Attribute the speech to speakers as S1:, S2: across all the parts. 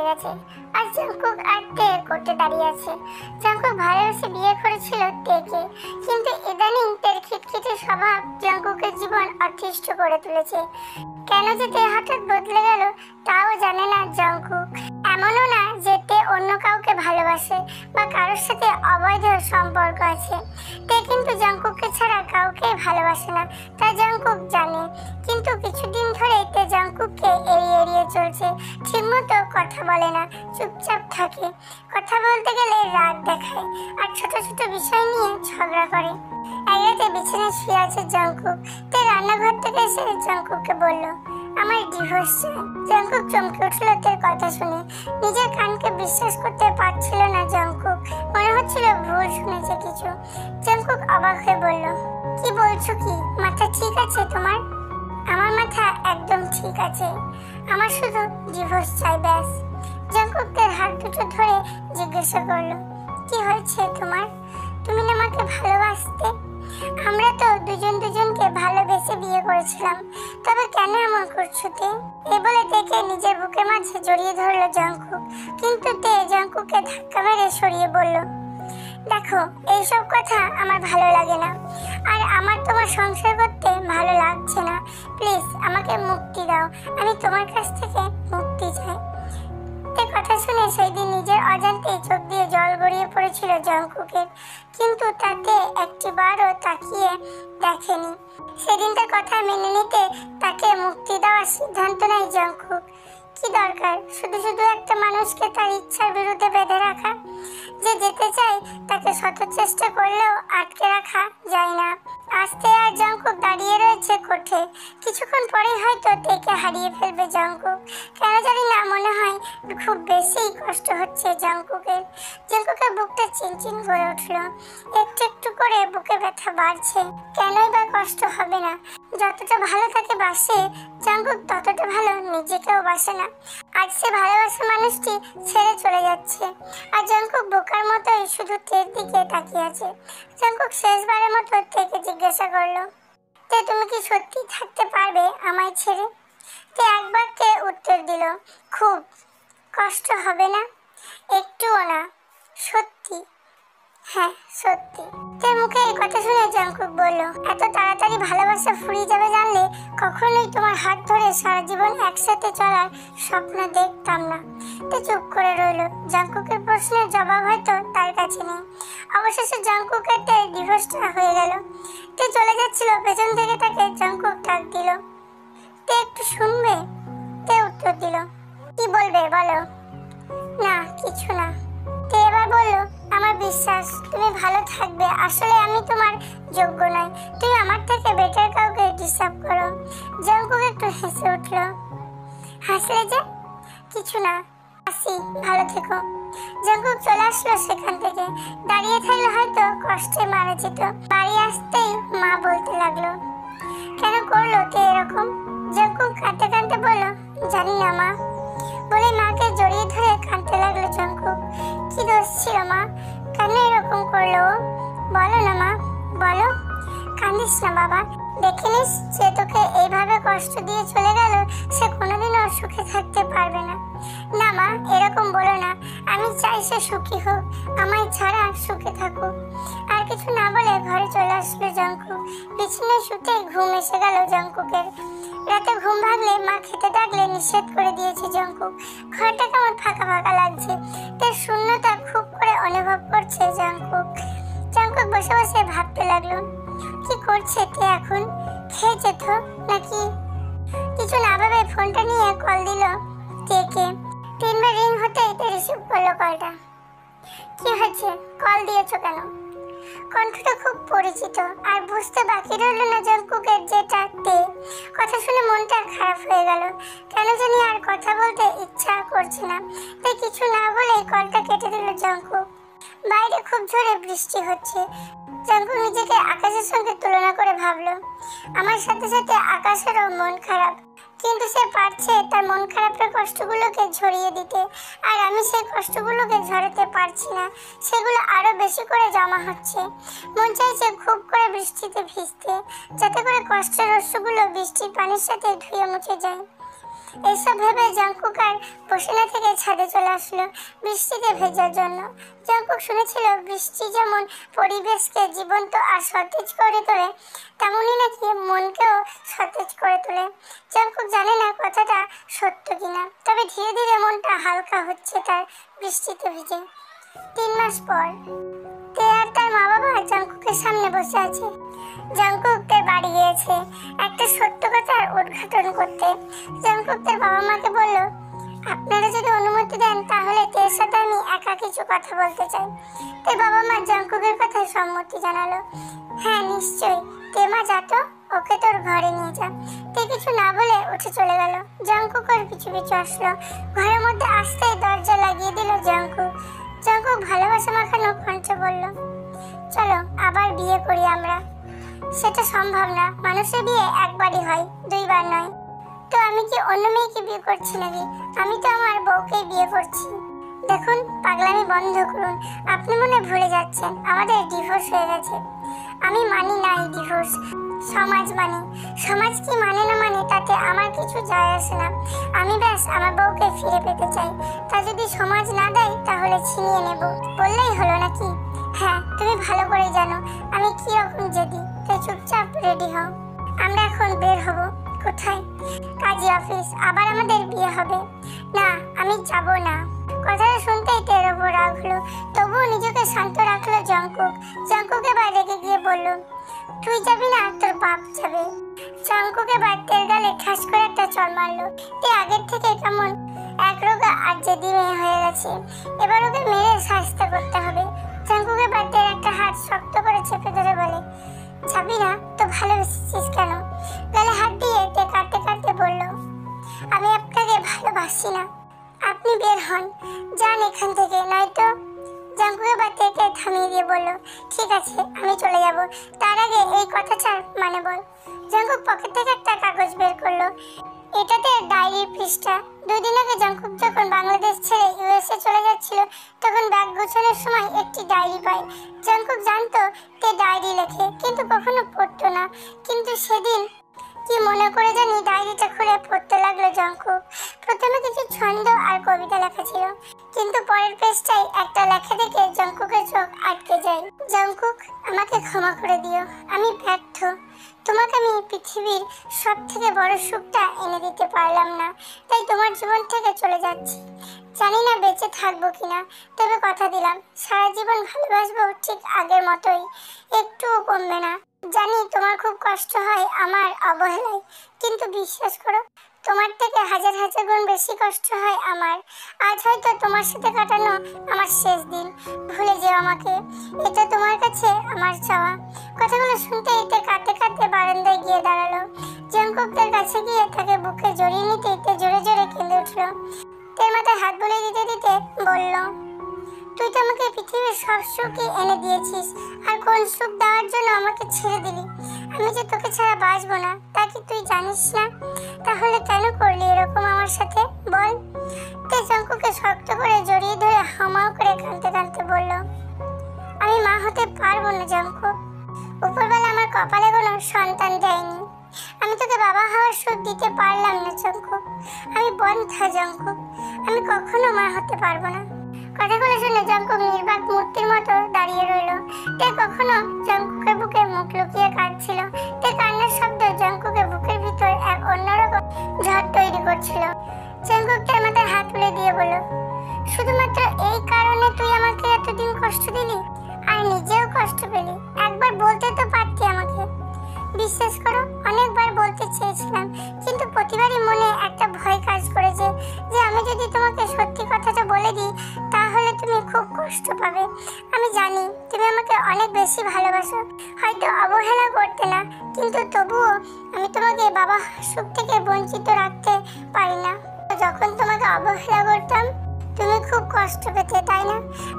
S1: গেছে আর জাংকুক আর তে কোর্টে দাঁড়িয়ে আছে। জাংকুক ভালোবেসে বিয়ে করেছিল তেকে, কিন্তু ইদানিং তের খিটখিটে স্বভাব জাংকুকের জীবন অতিষ্ঠ করে তুলেছে। কেন যে তে হঠাৎ বদলে গেল তাও জানে না জাংকুক। এমনও না যে তে অন্য কাউকে ভালোবাসে বা কারোর সাথে অবৈধ সম্পর্ক আছে। তে কিন্তু জাংকুককে ছাড়া কাউকে ভালোবাসে না, তা জাংকুক জানে। কিন্তু কিছুদিন ধরে তে জাংকুককে এড়িয়ে এড়িয়ে চলছে, ঠিকমতো কথা বলে না, চুপচাপ থাকে। কথা বলতে গেলে রাগ দেখায় আর ছোট ছোট বিষয় নিয়ে ঝগড়া করে। এক রাতে বিছানায় শুয়ে আছে জাংকুক। তে রান্নাঘর থেকে এসে জাংকুককে বলল, আমার ডিভোর্স চাই। জাংকুক চমকে উঠল তের কথা শুনে। নিজের কানকে বিশ্বাস করতে পারছিল না জাংকুক, মনে হচ্ছিল ভুল শুনেছে কিছু। জাংকুক অবাক হয়ে বলল, কি বলছো কি? মাথা ঠিক আছে তোমার? আমার মাথা একদম ঠিক আছে, আমার শুধু ডিভোর্স চাই ব্যাস। জাংকুক তের হাত দুটো ধরে জিজ্ঞাসা করলো, কি হয়েছে তোমার? তুমি না আমাকে ভালোবাসতে? আমরা তো দুজন দুজনকে ভালোবেসে বিয়ে করেছিলাম, তবে কেন এমন করছো তে? এই বলে তেকে নিজের বুকের মাঝে জড়িয়ে ধরলো জাংকুক, কিন্তু তে জাংকুককে ধাক্কা মেরে সরিয়ে বলল, দেখো এইসব কথা আমার ভালো লাগে না, আর আমার তোমার সংসার করতে ভালো লাগছে না। প্লিজ আমাকে মুক্তি দাও, আমি তোমার কাছ থেকে মুক্তি চাই। তে কথা শুনে সেই দিন নিজের অজান্তেই চোখ দিয়ে জল গড়িয়ে পড়েছিল জাংকুকের, কিন্তু তাতে একটিবারও তাকিয়ে দেখেনি। সেদিনটার কথা মেনে নিতে তাকে মুক্তি দেওয়ার সিদ্ধান্ত নেয় জাংকুক। কি দরকার শুধু শুধু একটা মানুষকে তার ইচ্ছার বিরুদ্ধে বেঁধে রাখা? যে যেতে চায় তাকে শত চেষ্টা করলেও আটকে রাখা যায় না। আস্তে আর জাংকুক দাঁড়িয়ে রয়েছে কোঠে। কিছুক্ষণ পরেই হয়তো তেকে হারিয়ে ফেলবে জাংকুক। কেন জানি না মনে হয় খুব বেশি কষ্ট হচ্ছে জাংকুকের। জাংকুকের বুকটা চিনচিন করে উঠল, একটু একটু করে বুকে ব্যথা বাড়ছে। কেনই বা কষ্ট হবে না? যতটা ভালো তাকে বাসে জাংকুক ততটা ভালো নিজেকেও বাসে না। আজ সে ভালোবাসা মানুষটি ছেড়ে চলে যাচ্ছে, আর জাংকুক বোকার মতোই শুধু তের দিকে তাকিয়ে আছে। জাংকুক শেষবারের মতো তেকে জিজ্ঞাসা করলো, তে তুমি কি সত্যি থাকতে পারবে আমায় ছেড়ে? তে একবারকে উত্তর দিল, খুব কষ্ট হবে না? একটুও না, সত্যি। হ্যাঁ সত্যি। তের মুখে এই কথা শুনে জাংকুক বলল, এত তাড়াতাড়ি ভালোবাসা ফুরিয়ে যাবে জানলে কখনোই তোমার হাত ধরে সারা জীবন একসাথে চলার স্বপ্ন দেখতাম না। তে চুপ করে রইল। জাংকুকের প্রশ্নের জবাব হয়তো তার কাছে নেই। অবশেষে জাংকুকের তে ডিভোর্সটা হয়ে গেল। তে চলে যাচ্ছিল, পেছন থেকে তাকে জাংকুক ডাক দিল, তে একটু শুনবে? তে উত্তর দিল, কি বলবে বলো? না কিছু না। তে এবার বলল, আমার বিশ্বাস তুমি ভালো থাকবে, আসলে আমি তোমার যোগ্য নই, তুমি আমার থেকে বেটার কাউকে ডিসার্ভ করো। জাংকুক একটু হেসে উঠল। হাসলে যে? কিছু না, আসি, ভালো থেকো। জাংকুক চলে আসলো সেখান থেকে। দাঁড়িয়ে থাকলে হয়তো কষ্টে মারা যেত। বাড়ি আসতেই মা বলতে লাগলো, কেন করলো তে এরকম? জাংকুক কাঁদতে কাঁদতে বলল, জানি না মা। বলে মাকে জড়িয়ে ধরে কাঁদতে লাগলো জাংকুক। কি দোষ ছিল মা? কেন এরকম করলো? বলো না মা, বলো। কাঁদিস না বাবা, দেখে নিস যে তোকে এইভাবে কষ্ট দিয়ে চলে গেল সে কোনোদিনও সুখে থাকতে পারবে না। না মা, এরকম বলো না, আমি চাই সে সুখী হোক, আমায় ছাড়া সুখে থাকুক। আর কিছু না বলে ঘরে চলে আসলো জাংকুক। বিছানায় শুতে ঘুম এসে গেল জাংকুকের। রাতে ঘুম ভাগলে মা খেতে ডাকলে নিষেধ করে দিয়েছে জাংকুক। ঘরটা কেমন ফাঁকা ফাঁকা লাগছে, তার শূন্যতা খুব করে অনুভব করছে জাংকুক। জাংকুক বসে বসে ভাবতে লাগলো, কি করছে তে এখন? খেয়েছে তো নাকি? কিছু না ভেবে ফোনটা নিয়ে কল দিল তেকে। 3 বার রিং হতেই তে রিসিভ করলো কলটা। কি হয়েছে, কল দিয়েছো কেন? কণ্ঠটা খুব পরিচিত, আর বুঝতে বাকি রইল না জাংকুকের যেটা তে। কথা শুনে মনটা খারাপ হয়ে গেল। কেন জানি আর কথা বলতে ইচ্ছা করছে না। তাই কিছু না বলে কলটা কেটে দিল জাংকুক। বাইরে খুব জোরে বৃষ্টি হচ্ছে। জাংকুক নিজেকে আকাশের সঙ্গে তুলনা করে ভাবলো, আমার সাথে সাথে আকাশেরও মন খারাপ, কিন্তু সে পারছে তার মন খারাপের কষ্টগুলোকে ঝরিয়ে দিতে, আর আমি সেই কষ্টগুলোকে ঝরাতে পারছি না। সেগুলো আরো বেশি করে জমা হচ্ছে। মন চাইছে খুব করে বৃষ্টিতে ভিজতে, যাতে করে কষ্টের অশ্রুগুলো বৃষ্টির পানির সাথে ধুয়ে মুছে যায়। এইসব ভেবে জাংকুক আর বসে না থেকে ছাদে চলে আসলো বৃষ্টিতে ভেজার জন্য। জাংকুক শুনেছিল বৃষ্টি যেমন পরিবেশকে জীবন্ত আর সতেজ করে তোলে, তেমনই নাকি মনকেও সতেজ করে তোলে। জাংকুক জানে না কথাটা সত্য কিনা, তবে ধীরে ধীরে মনটা হালকা হচ্ছে তার বৃষ্টিতে ভিজে। 3 মাস পর তে আর তার মা বাবা জাংকুকের সামনে বসে আছে। জাংকুক তার বাড়ি গিয়েছে একটা সত্য কথার উদ্ঘাটন করতে। জাংকুক তার বাবা মাকে বলল, আপনারা যদি অনুমতি দেন তাহলে তের সাথে আমি একা কিছু কথা বলতে চাই। তার বাবা মা জাংকুকের কথায় সম্মতি জানালো। হ্যাঁ নিশ্চয়ই, তে মা যা তো, ওকে তোর ঘরে নিয়ে যা। তে কিছু না বলে উঠে চলে গেল। জাংকুক ওর পিছু পিছু আসলো। ঘরের মধ্যে আসতেই দরজা লাগিয়ে দিল জাংকুক। জাংকুক ভালোবাসা মাখানো কণ্ঠে বলল, চলো আবার বিয়ে করি আমরা। সেটা সম্ভব না, মানুষের বিয়ে একবারই হয়, 2 বার নয়। তো আমি কি অন্য মেয়েকে বিয়ে করছি নাকি? আমি তো আমার বউকেই বিয়ে করছি। দেখুন, পাগলামি বন্ধ করুন। আপনি মনে ভুলে যাচ্ছেন আমাদের ডিভোর্স হয়ে গেছে। আমি মানি না এই ডিভোর্স, সমাজ মানে। সমাজ কি মানে না মানে তাতে আমার কিছু যায় আসে না। আমি ব্যাস আমার বউকে ফিরে পেতে চাই। তা যদি সমাজ না দেয় তাহলে ছিনিয়ে নেব, বললেই হলো নাকি? হ্যাঁ, তুমি ভালো করে জানো আমি কি রকম জেদি। তো চুপচাপ রেডি হও, আমরা এখন বের হব। কোথায়? কাজী অফিস। আবার আমাদের বিয়ে হবে। না, আমি যাব না। কথাটা শুনতেই তের ওপর রাগ হলো, তবুও নিজেকে শান্ত রাখলো জাংকুক। জাংকুক এবার রেগে গিয়ে বলল, তুই যাবি না, তোর বাপ যাবে। জাংকুক এবার তের গালে ঠাস করে একটা চড় মারলো। তে আগের থেকে কেমন একরোগা আর জেদি মেয়ে হয়ে গেছে। এবার ওকে মেরে শাস্তি করতে হবে। জাংকুক এবার তের একটা হাত শক্ত করে চেপে ধরে বলে, যাবি না তো ভালোবেসেছিস কেন? গালে হাত দিয়ে তে কাঁদতে কাঁদতে বলল, আমি আপনাকে ভালোবাসি না। আপনি বের হন, যান এখান থেকে, নয়তো। জাংকুক এবার তেকে থামিয়ে দিয়ে বলল, ঠিক আছে আমি চলে যাব, তার আগে এই কথাটা মানে বল। জাংকুক পকেট থেকে একটা কাগজ বের করলো। এটাতে ডায়েরির পৃষ্ঠা। 2 দিন আগে জাংকুক যখন বাংলাদেশ ছেড়ে ইউএসএ চলে যাচ্ছিল তখন ব্যাগ গোছানোর সময় একটি ডায়েরি পায়। জাংকুক জানতো তে ডায়েরি লেখে, কিন্তু কখনো পড়তো না। কিন্তু সেদিন কি মনে করে জানি ডায়েরিটা খুলে পড়তে লাগলো জাংকুক। প্রথমে কিছু ছন্দ আর কবিতা লেখা ছিল, কিন্তু পরের পেজটায় একটা লেখা দেখে জাংকুকের চোখ আটকে যায়। জাংকুক, আমাকে ক্ষমা করে দিও, আমি ব্যর্থ। তোমাকে আমি পৃথিবীর সব থেকে বড় সুখটা এনে দিতে পারলাম না, তাই তোমার জীবন থেকে চলে যাচ্ছি। জানি না বেঁচে থাকবো কিনা, তবে কথা দিলাম সারা জীবন ভালোবাসবো ঠিক আগের মতোই, একটুও কমবে না। জানি তোমার খুব কষ্ট হয় আমার অবহেলায়, কিন্তু বিশ্বাস করো তোমার থেকে হাজার হাজার গুণ বেশি কষ্ট হয় আমার। আজ হয়তো তোমার সাথে কাটানো আমার শেষ দিন, ভুলে যেও আমাকে, এটা তোমার কাছে আমার চাওয়া। কথাগুলো শুনতে এতে কাঁদতে কাঁদতে বারান্দায় গিয়ে দাঁড়ালো। জাংকুকের কাছে গিয়ে তাকে বুকে জড়িয়ে নিতে এতে জোরে জোরে কেঁদে উঠল। তের মাথায় হাত বুলিয়ে দিতে দিতে বলল, তুই তো আমাকে পৃথিবীর সব সুখই এনে দিয়েছিস, আর কোন সুখ দেওয়ার জন্য আমাকে ছেড়ে দিলি? আমি যে তোকে ছাড়া বাঁচবো না তা কি তুই জানিস না? তাহলে কেন করলি এরকম আমার সাথে, বল? তে জাংকুককে শক্ত করে জড়িয়ে ধরে হামাও করে কাঁদতে কাঁদতে বলল, আমি মা হতে পারবো না জাংকুক। উপরবেলা আমার কপালে কোনো সন্তান দেয়নি। আমি তোকে বাবা হওয়ার সুখ দিতে পারলাম না জাংকুক। আমি বন্ধ্যা জাংকুক, আমি কখনো মা হতে পারবো না। কথাগুলো শুনে জাংকুক নির্বাক মূর্তির মতো দাঁড়িয়ে রইল। তে কখনো জাংকুকের বুকে মুখ লুকিয়ে কাঁদছিল। তে কান্নার শব্দ জাংকুকের বুকের ভিতর এক অন্যরকম ঝড় তৈরি করছিল। জাংকুক তার মাথায় হাত তুলে দিয়ে বলল, শুধুমাত্র এই কারণে তুই আমাকে এতদিন কষ্ট দিলি আর নিজেও কষ্ট পেলি? একবার বলতে তো পারতি আমাকে। বিশ্বাস করো, অনেকবার বলতে চেয়েছিলাম, কিন্তু প্রতিবারই মনে একটা ভয় কাজ করেছে যে আমি যদি তোমাকে সত্যি কথাটা বলে দিই তাহলে তুমি খুব কষ্ট পাবে। আমি জানি তুমি আমাকে অনেক বেশি ভালোবাসো, হয়তো অবহেলা করতে না, কিন্তু তবুও আমি তোমাকে বাবা সুখ থেকে বঞ্চিত রাখতে পারি না। যখন তোমাকে অবহেলা করতাম তুমি খুব কষ্ট পেতে, তাই না?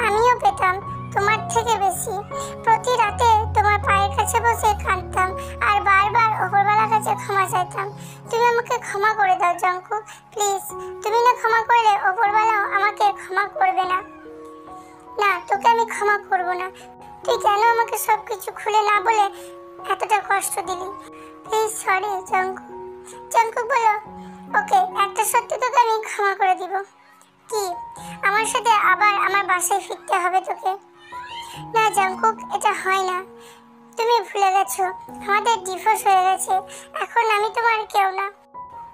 S1: আমিও পেতাম, তোমার থেকে বেশি। প্রতি রাতে তোমার পায়ের কাছে বসে কাঁদতাম আর বারবার উপরওয়ালার কাছে ক্ষমা চাইতাম। তুমি আমাকে ক্ষমা করে দাও জাংকুক, প্লিজ। তুমি না ক্ষমা করলে উপরওয়ালাও আমাকে ক্ষমা করবে না। না, তোকে আমি ক্ষমা করব না। তুই কেন আমাকে সবকিছু খুলে না বলে এতটা কষ্ট দিলি? Please sorry Jungkook. জাংকুক বলল, ওকে, একটা সত্যি তোকে আমি ক্ষমা করে দিব। কি? আমার সাথে আবার আমার বাসায় ফিরতে হবে তোকে? না জাংকুক, এটা হয় না। তুমি ভুলে গেছো আমাদের ডিভোর্স হয়ে গেছে। এখন আমি তোমার কেউ না।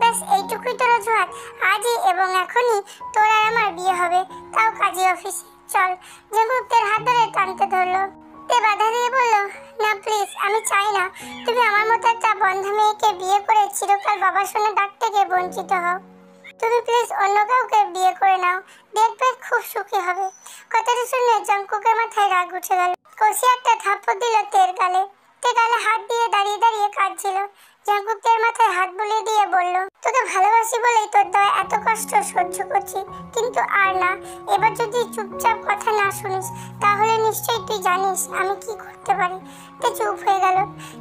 S1: ব্যাস এইটুকুই তোর অজুহাত? আজই এবং এখনই তোর আর আমার বিয়ে হবে, তাও কাজী অফিসে। চল। জাংকুক তের হাত ধরে টানতে ধরলো। তে বাধা দিয়ে বলল, না প্লিজ, আমি চাই না তুমি আমার মতো একটা বন্ধ মেয়েকে বিয়ে করে চিরকাল বাবা শোনা ডাক থেকে বঞ্চিত হও। তুমি প্লিজ অন্য কাউকে বিয়ে করে নাও, দেখবে খুব সুখী হবে। কথাটা শুনে জাংকুকের মাথায় রাগ উঠে গেল। কষি একটা থাপ্পড় দিল তের গালে। তে গালে হাত দিয়ে দাঁড়িয়ে দাঁড়িয়ে কাঁদছিল। জাংকুক তের মাথায় হাত বুলিয়ে দিয়ে বলল, তোকে ভালোবাসি বলেই তোর দয়া এত কষ্ট সহ্য করছি, কিন্তু আর না। এবার যদি চুপচাপ কথা না শুনিস তাহলে নিশ্চয়ই তুই জানিস আমি কি করতে পারি। তে চুপ হয়ে গেল,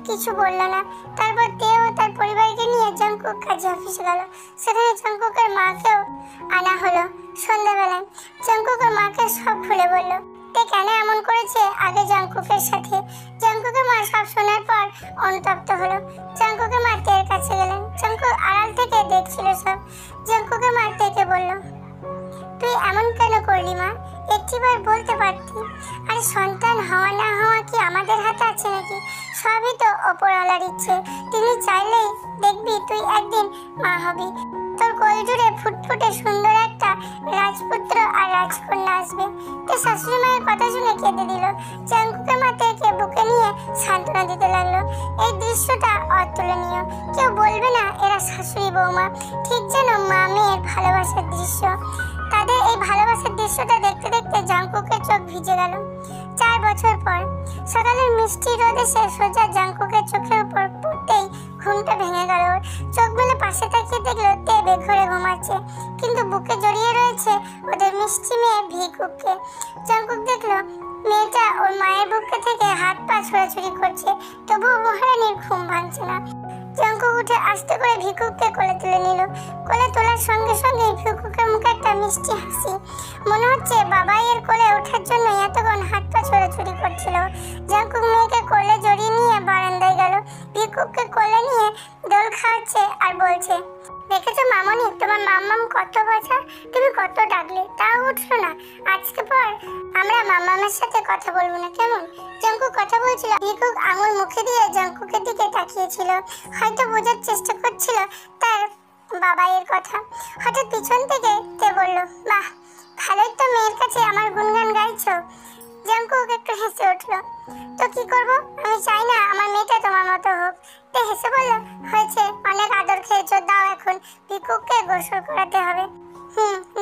S1: কিছু বলল না। তারপর তেও তার পরিবারকে নিয়ে জাংকুক কাজী অফিসে গেল। সেখানে জাংকুকের মাকেও আনা হলো। সন্ধ্যাবেলায় জাংকুকের মাকে সব খুলে বলল তে কেন এমন করেছে আগে জাংকুকের সাথে। জাংকুকের মা সব শোনার পর অনুতপ্ত হলো। জাংকুকের মা তের কাছে গেলেন। জাংকুক আড়াল থেকে দেখছিল সব। জাংকুকের মা তেকে বলল, তুই এমন কেন করলি মা? একটিবার বলতে পারতি। আর সন্তান হওয়া না হওয়া কি আমাদের হাতে আছে নাকি? সবই তো ওপরওয়ালার ইচ্ছে। তিনি চাইলেই দেখবি তুই একদিন মা হবি। তোর কোল জুড়ে ফুটফুটে সুন্দর একটা রাজপুত্র আর রাজকন্যা আসবে। তো শাশুড়ি মায়ের কথা শুনে কেঁদে দিল। জাংকুকের মা তেকে বুকে নিয়ে সান্ত্বনা দিতে লাগলো। এই দৃশ্যটা অতুলনীয়। কেউ বলবে না এরা শাশুড়ি বৌমা, ঠিক যেন মা মেয়ের ভালোবাসার দৃশ্য। তাদের এই ভালোবাসার দৃশ্যটা দেখতে দেখতে জাংকুকের চোখ ভিজে গেল। 4 বছর পর সকালের মিষ্টি রোদে সে সোজা জাংকুকের চোখের উপর পড়তেই ঘুমটা ভেঙে গেল। চোখ মেলে পাশে তাকিয়ে দেখলো তে বেঘরে ঘুমাচ্ছে, কিন্তু বুকে জড়িয়ে রয়েছে ওদের মিষ্টি মেয়ে ভিকুককে। জাংকুক দেখলো মেয়েটা ওর মায়ের বুকে থেকে হাত পা ছোড়াছুড়ি করছে, তবুও মহারানীর ঘুম ভাঙছে না। জাংকুক উঠে আস্তে করে ভিকুককে কোলে তুলে নিল। কোলে তোলার সঙ্গে সঙ্গে ভিকুকের মুখে একটা মিষ্টি হাসি। মনে হচ্ছে বাবাই এর কোলে ওঠার জন্য এতক্ষণ হাত পা ছোড়াছুড়ি করছিল। জাংকুক মেয়েকে কোলে জড়িয়ে নিয়ে বারান্দায় গেল। ভিকুককে কোলে নিয়ে দোল খাওয়াচ্ছে আর বলছে, দেখেছো মামনি, তোমার মাম্মাম কত বোঝা, তুমি কত ডাকলে তাও উঠলো না। আজকে পর আমরা মাম্মামের সাথে কথা বলবো না, কেমন? জাংকুক কথা বলছিল। ভিকুক আঙুল মুখে দিয়ে জাংকুকের দিকে তাকিয়েছিল, হয়তো বোঝার চেষ্টা করছিল তার বাবাইয়ের কথা। হঠাৎ পিছন থেকে তে বলল, বাহ, ভালোই তো মেয়ের কাছে আমার গুণগান গাইছো। জাংকুক একটু হেসে উঠলো। তো কি করব, আমি চাই না আমার মেয়েটা তোমার মতো হোক। তে হেসে বলল, হয়েছে, অনেক আদর খেয়েছো, দাও এখন ভিকুককে গোসল করাতে হবে।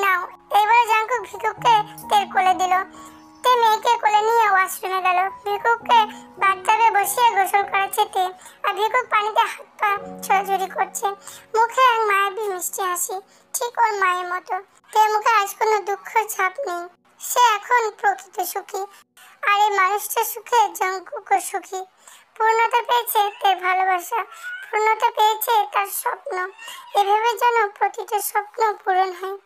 S1: নাও। এবারে জাংকুক ভিকুককে তের কোলে দিল। তে মেয়েকে কোলে নিয়ে ওয়াশরুমে গেল। ভিকুককে বাথটাবে বসিয়ে গোসল করাচ্ছে তে, আর ভিকুক পানিতে হাত পা ছোড়াছুড়ি করছে। মুখে এক মায়াবী মিষ্টি হাসি, ঠিক ওর মায়ের মতো। তে মুখে আজ কোনো দুঃখ ছাপ নেই। সে এখন প্রকৃত সুখী, আর এই মানুষটার সুখে জাংকুকও সুখী। পূর্ণতা পেয়েছে তার ভালোবাসা, পূর্ণতা পেয়েছে তার স্বপ্ন। এভাবে যেন প্রতিটা স্বপ্ন পূরণ হয়।